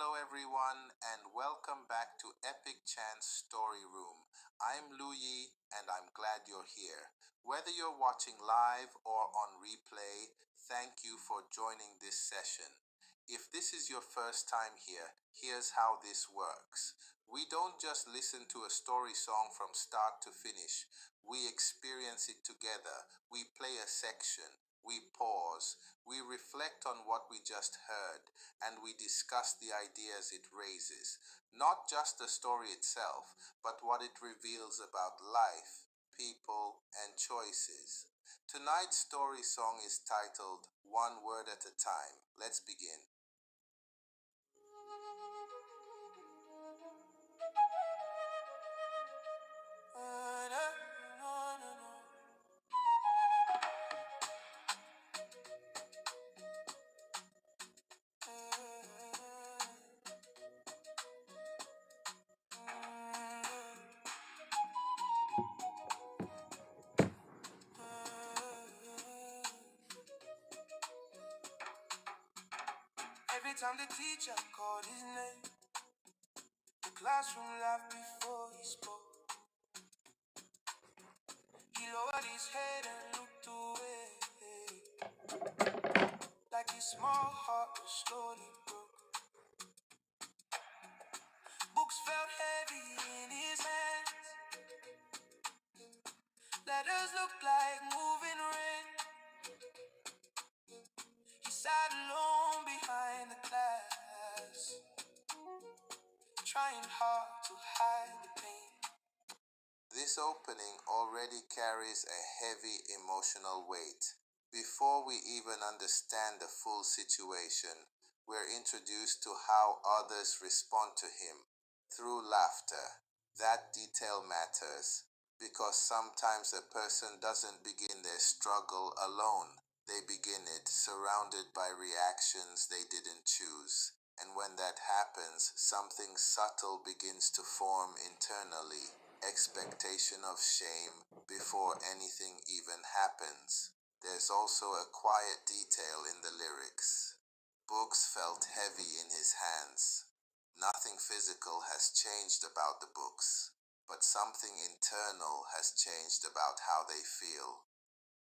Hello everyone and welcome back to Epic Chants Story Room. I'm Luyi and I'm glad you're here. Whether you're watching live or on replay, thank you for joining this session. If this is your first time here, here's how this works. We don't just listen to a story song from start to finish. We experience it together. We play a section. We pause. We reflect on what we just heard and we discuss the ideas it raises. Not just the story itself, but what it reveals about life, people, and choices. Tonight's story song is titled One Word at a Time. Let's begin. Every time the teacher called his name, the classroom laughed before he spoke. He lowered his head and looked away, like his small heart was slowly broke. Books felt heavy in his hands. Letters looked like moving rain. He sat alone behind the class, trying hard to hide the pain. This opening already carries a heavy emotional weight. Before we even understand the full situation, we're introduced to how others respond to him through laughter. That detail matters because sometimes a person doesn't begin their struggle alone. They begin it surrounded by reactions they didn't choose. And when that happens, something subtle begins to form internally. Expectation of shame before anything even happens. There's also a quiet detail in the lyrics. Books felt heavy in his hands. Nothing physical has changed about the books, but something internal has changed about how they feel.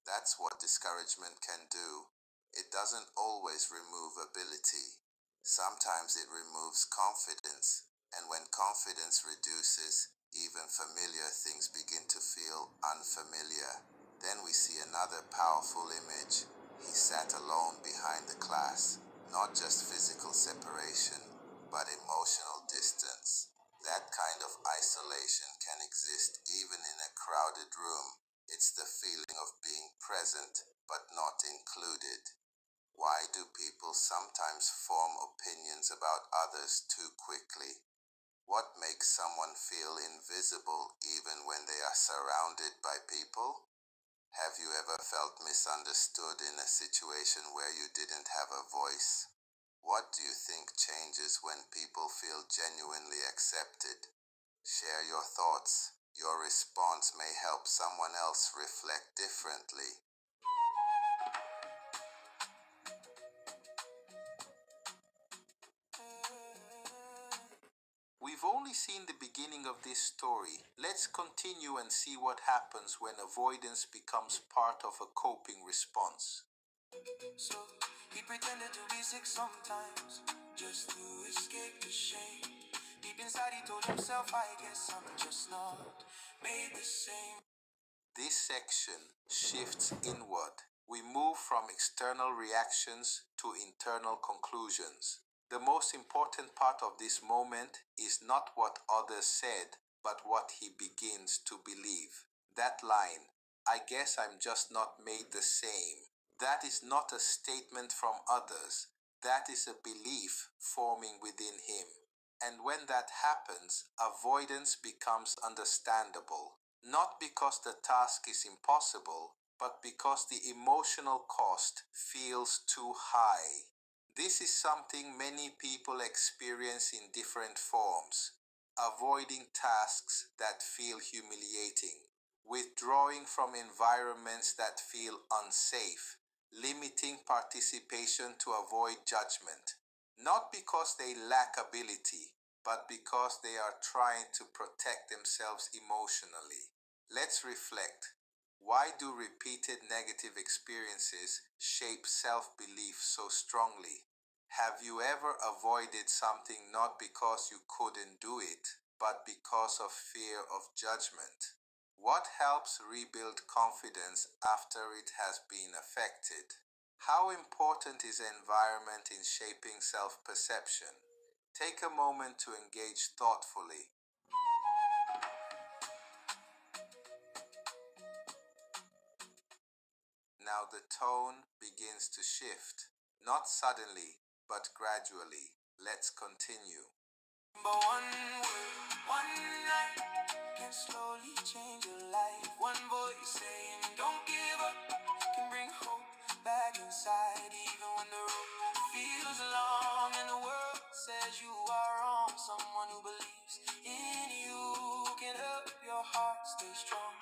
That's what discouragement can do. It doesn't always remove ability. Sometimes it removes confidence, and when confidence reduces, even familiar things begin to feel unfamiliar. Then we see another powerful image. He sat alone behind the class, not just physical separation, but emotional distance. That kind of isolation can exist even in a crowded room. It's the feeling of being present but not included. Why do people sometimes form opinions about others too quickly? What makes someone feel invisible even when they are surrounded by people? Have you ever felt misunderstood in a situation where you didn't have a voice? What do you think changes when people feel genuinely accepted? Share your thoughts. Your response may help someone else reflect differently. We've only seen the beginning of this story. Let's continue and see what happens when avoidance becomes part of a coping response. So he pretended to be sick sometimes, just to escape the shame. Deep inside he told himself, I guess I'm just not made the same. This section shifts inward. We move from external reactions to internal conclusions. The most important part of this moment is not what others said, but what he begins to believe. That line, I guess I'm just not made the same, that is not a statement from others. That is a belief forming within him. And when that happens, avoidance becomes understandable. Not because the task is impossible, but because the emotional cost feels too high. This is something many people experience in different forms. Avoiding tasks that feel humiliating, withdrawing from environments that feel unsafe, limiting participation to avoid judgment. Not because they lack ability, but because they are trying to protect themselves emotionally. Let's reflect. Why do repeated negative experiences shape self-belief so strongly? Have you ever avoided something not because you couldn't do it, but because of fear of judgment? What helps rebuild confidence after it has been affected? How important is environment in shaping self-perception? Take a moment to engage thoughtfully. Now the tone begins to shift, not suddenly, but gradually. Let's continue. But one word, one night can slowly change your life. One voice saying, don't give up, can bring hope back inside. Even when the road feels long and the world says you are wrong, someone who believes in you can help your heart stay strong.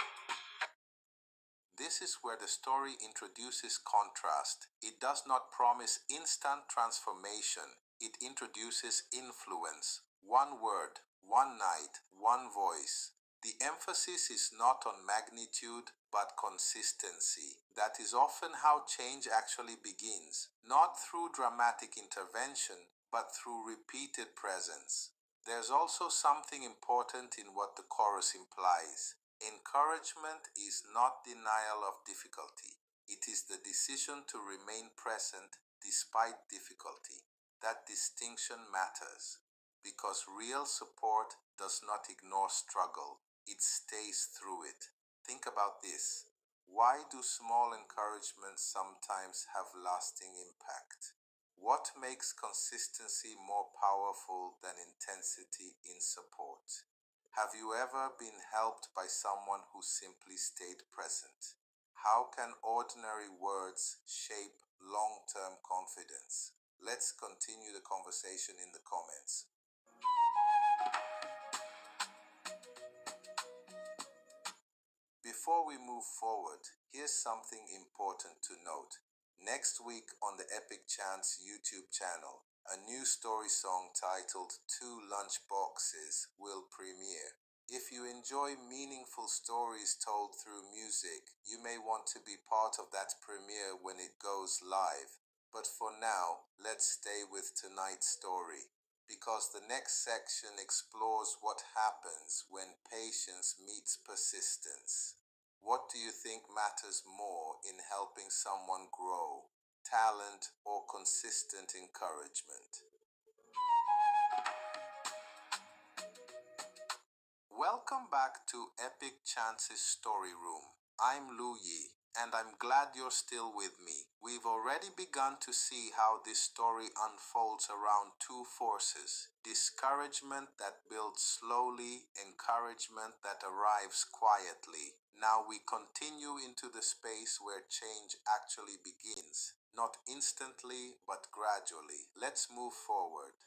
This is where the story introduces contrast. It does not promise instant transformation. It introduces influence. One word, one night, one voice. The emphasis is not on magnitude, but consistency. That is often how change actually begins, not through dramatic intervention, but through repeated presence. There's also something important in what the chorus implies. Encouragement is not denial of difficulty. It is the decision to remain present despite difficulty. That distinction matters because real support does not ignore struggle. It stays through it. Think about this. Why do small encouragements sometimes have lasting impact? What makes consistency more powerful than intensity in support? Have you ever been helped by someone who simply stayed present? How can ordinary words shape long-term confidence? Let's continue the conversation in the comments. Before we move forward, here's something important to note. Next week on the Epic Chants YouTube channel, a new story song titled Two Lunch Boxes will premiere. If you enjoy meaningful stories told through music, you may want to be part of that premiere when it goes live. But for now, let's stay with tonight's story, because the next section explores what happens when patience meets persistence. What do you think matters more in helping someone grow? Talent or consistent encouragement? Welcome back to Epic Chants Story Room. I'm Luyi, and I'm glad you're still with me. We've already begun to see how this story unfolds around two forces: discouragement that builds slowly, encouragement that arrives quietly. Now we continue into the space where change actually begins, not instantly, but gradually. Let's move forward.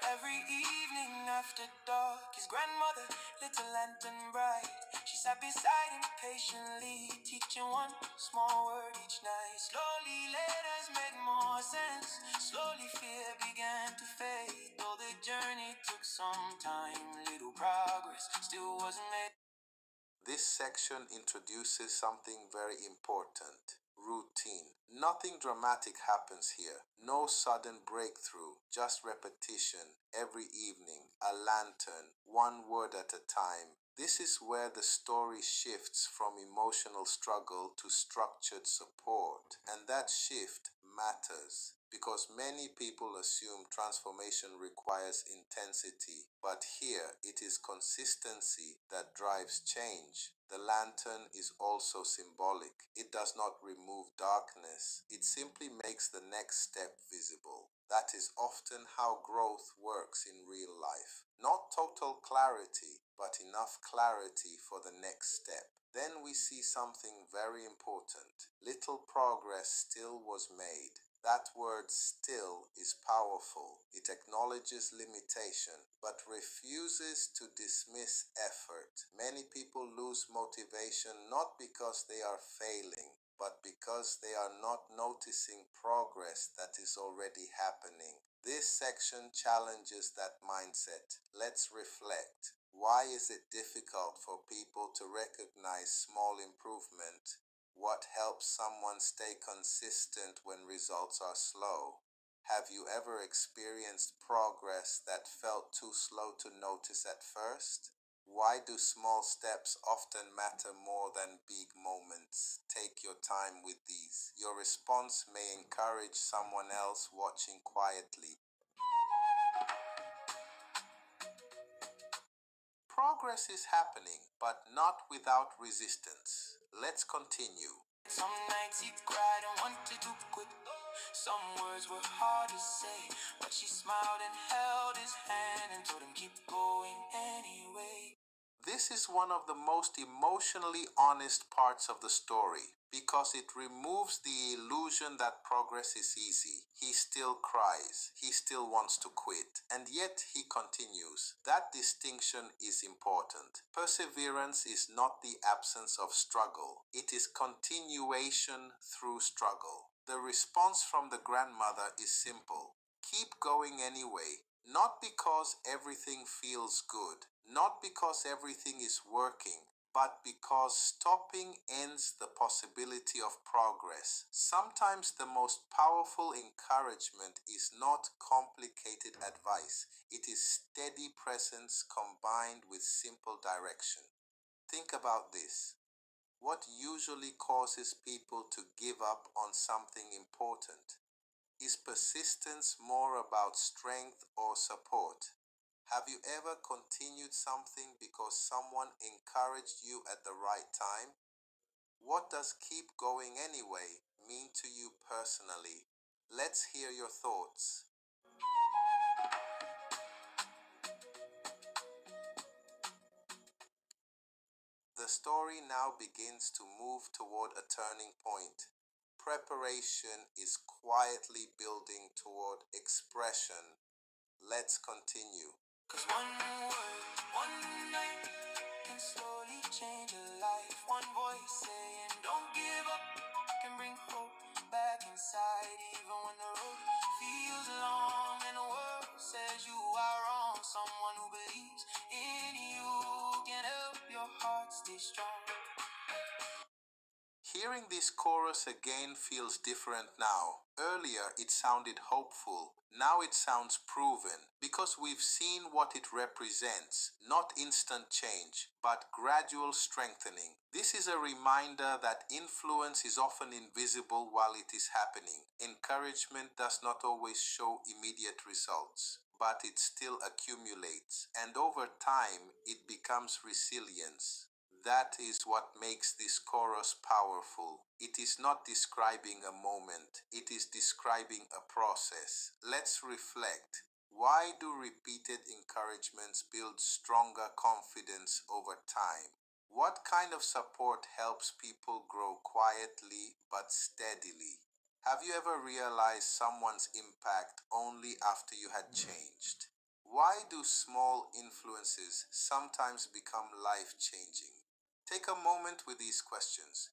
Every evening after dark, his grandmother lit a lantern bright. She sat beside him patiently, teaching one small word each night. Slowly letters made more sense. Slowly fear began to fade. Though the journey took some time, little progress still wasn't made. This section introduces something very important: routine. Nothing dramatic happens here. No sudden breakthrough, just repetition every evening, a lantern, one word at a time. This is where the story shifts from emotional struggle to structured support. And that shift matters because many people assume transformation requires intensity, but here it is consistency that drives change. The lantern is also symbolic. It does not remove darkness, it simply makes the next step visible. That is often how growth works in real life. Not total clarity, but enough clarity for the next step. Then we see something very important. Little progress still was made. That word still is powerful. It acknowledges limitation but refuses to dismiss effort. Many people lose motivation not because they are failing, but because they are not noticing progress that is already happening. This section challenges that mindset. Let's reflect. Why is it difficult for people to recognize small improvement? What helps someone stay consistent when results are slow? Have you ever experienced progress that felt too slow to notice at first? Why do small steps often matter more than big moments? Take your time with these. Your response may encourage someone else watching quietly. Progress is happening, but not without resistance. Let's continue. Some nights he cried and wanted to quit. Some words were hard to say, but she smiled and held his hand and told him keep going anyway. This is one of the most emotionally honest parts of the story because it removes the illusion that progress is easy. He still cries, he still wants to quit, and yet he continues. That distinction is important. Perseverance is not the absence of struggle, it is continuation through struggle. The response from the grandmother is simple. Keep going anyway. Not because everything feels good, not because everything is working, but because stopping ends the possibility of progress. Sometimes the most powerful encouragement is not complicated advice. It is steady presence combined with simple direction. Think about this. What usually causes people to give up on something important? Is persistence more about strength or support? Have you ever continued something because someone encouraged you at the right time? What does keep going anyway mean to you personally? Let's hear your thoughts. The story now begins to move toward a turning point. Preparation is quietly building toward expression. Let's continue. 'Cause one word, one night can slowly change a life. One voice saying don't give up can bring hope back inside. Even when the road feels long and the world says you are wrong, someone who believes in you can help your heart stay strong. Hearing this chorus again feels different now. Earlier it sounded hopeful. Now it sounds proven because we've seen what it represents. Not instant change, but gradual strengthening. This is a reminder that influence is often invisible while it is happening. Encouragement does not always show immediate results, but it still accumulates, and over time it becomes resilience. That is what makes this chorus powerful. It is not describing a moment, it is describing a process. Let's reflect. Why do repeated encouragements build stronger confidence over time? What kind of support helps people grow quietly but steadily? Have you ever realized someone's impact only after you had changed? Why do small influences sometimes become life-changing? Take a moment with these questions.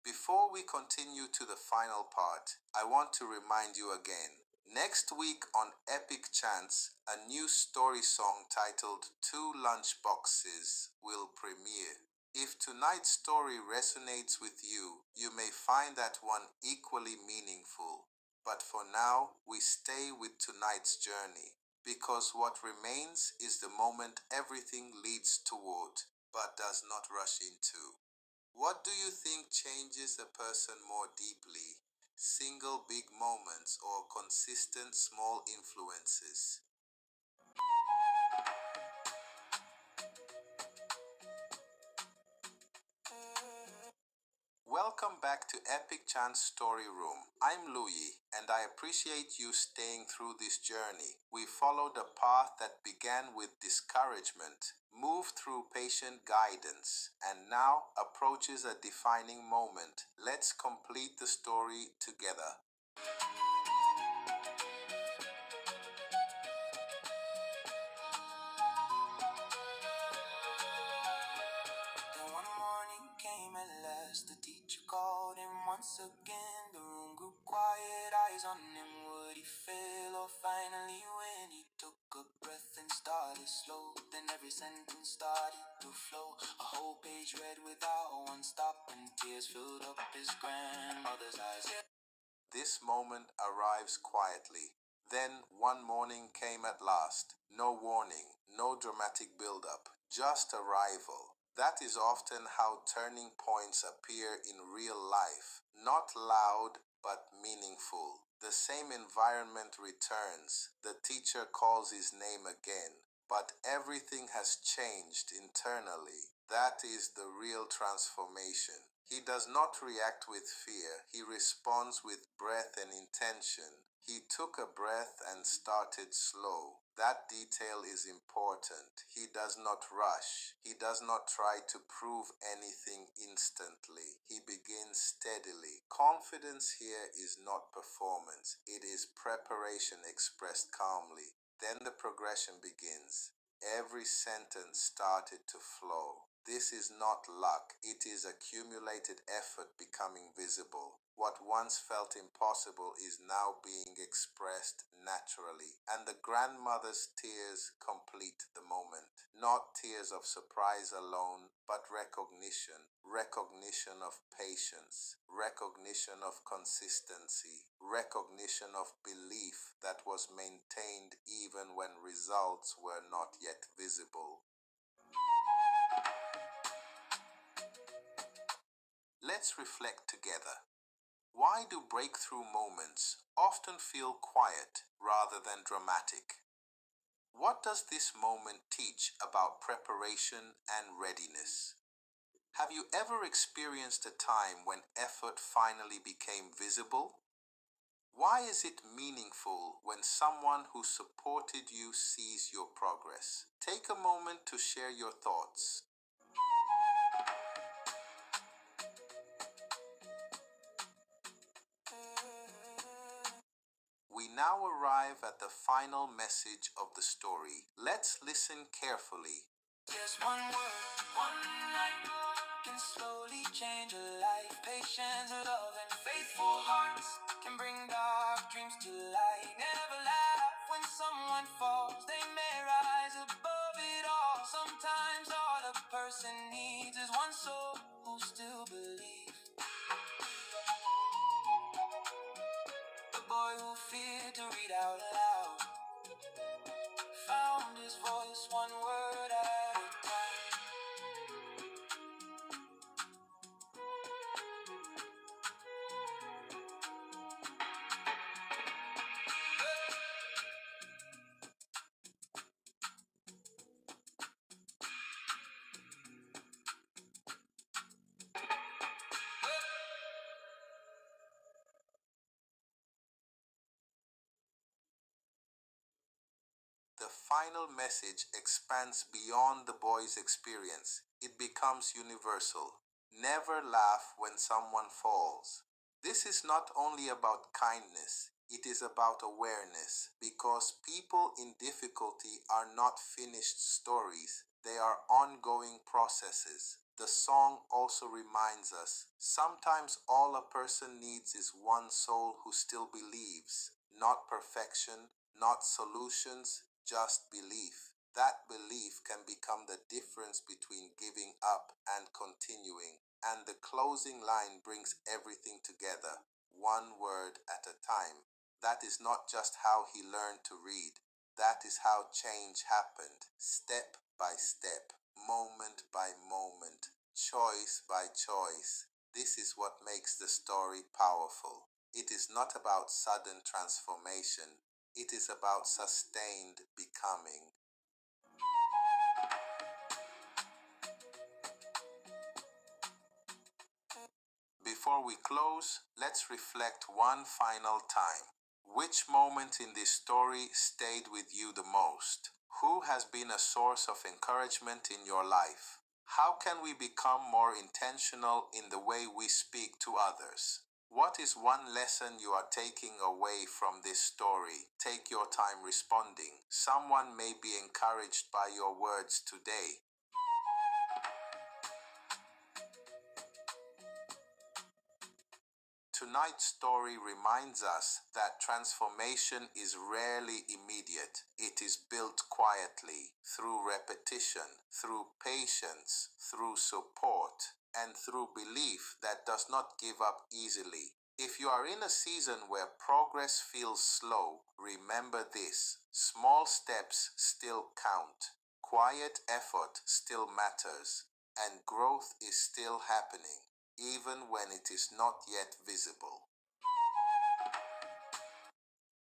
Before we continue to the final part, I want to remind you again. Next week on Epic Chants, a new story song titled Two Lunch Boxes will premiere. If tonight's story resonates with you, you may find that one equally meaningful. But for now, we stay with tonight's journey, because what remains is the moment everything leads toward, but does not rush into. What do you think changes a person more deeply? Single big moments or consistent small influences? Welcome Welcome back to Epic Chants Story Room. I'm Luyi, and I appreciate you staying through this journey. We followed a path that began with discouragement, moved through patient guidance, and now approaches a defining moment. Let's complete the story together. Then one morning came at last. The teacher called him once again. The room grew quiet, eyes on him. Would he fail or finally win? He took a breath and started slow. Then every sentence started to flow. A whole page read without one stop, and tears filled up his grandmother's eyes. This moment arrives quietly. Then one morning came at last. No warning, no dramatic build-up, just arrival. That is often how turning points appear in real life. Not loud, but meaningful. The same environment returns. The teacher calls his name again. But everything has changed internally. That is the real transformation. He does not react with fear. He responds with breath and intention. He took a breath and started slow. That detail is important. He does not rush. He does not try to prove anything instantly. He begins steadily. Confidence here is not performance. It is preparation expressed calmly. Then the progression begins. Every sentence started to flow. This is not luck, it is accumulated effort becoming visible. What once felt impossible is now being expressed naturally, and the grandmother's tears complete the moment. Not tears of surprise alone, but recognition of patience, recognition of consistency, recognition of belief that was maintained even when results were not yet visible. Let's reflect together. Why do breakthrough moments often feel quiet rather than dramatic? What does this moment teach about preparation and readiness? Have you ever experienced a time when effort finally became visible? Why is it meaningful when someone who supported you sees your progress? Take a moment to share your thoughts. We now arrive at the final message of the story. Let's listen carefully. Just one word, one night can slowly change a life. Patience, love, and faithful hearts can bring dark dreams to light. Never laugh when someone falls. They may rise above it all. Sometimes all a person needs is one soul who still believes. The boy who feared to read out loud found his voice one word at a time. The final message expands beyond the boy's experience. It becomes universal. Never laugh when someone falls. This is not only about kindness, it is about awareness, because people in difficulty are not finished stories, they are ongoing processes. The song also reminds us sometimes all a person needs is one soul who still believes, not perfection, not solutions, just belief. That belief can become the difference between giving up and continuing. And the closing line brings everything together, one word at a time. That is not just how he learned to read. That is how change happened, step by step, moment by moment, choice by choice. This is what makes the story powerful. It is not about sudden transformation. It is about sustained becoming. Before we close, let's reflect one final time. Which moment in this story stayed with you the most? Who has been a source of encouragement in your life? How can we become more intentional in the way we speak to others? What is one lesson you are taking away from this story? Take your time responding. Someone may be encouraged by your words today. Tonight's story reminds us that transformation is rarely immediate. It is built quietly, through repetition, through patience, through support, and through belief that does not give up easily. If you are in a season where progress feels slow, remember this: small steps still count, quiet effort still matters, and growth is still happening, even when it is not yet visible.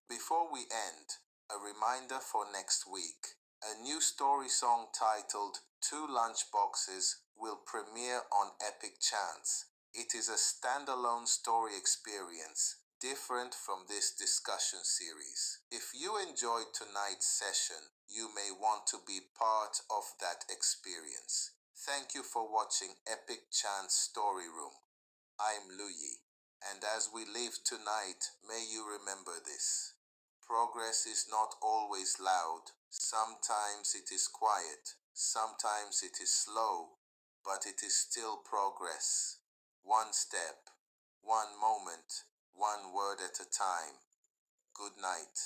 Before we end, a reminder for next week. A new story song titled Two Lunchboxes will premiere on Epic Chants. It is a standalone story experience, different from this discussion series. If you enjoyed tonight's session, you may want to be part of that experience. Thank you for watching Epic Chants Story Room. I'm Luyi, and as we leave tonight, may you remember this: progress is not always loud. Sometimes it is quiet, sometimes it is slow, but it is still progress. One step, one moment, one word at a time. Good night.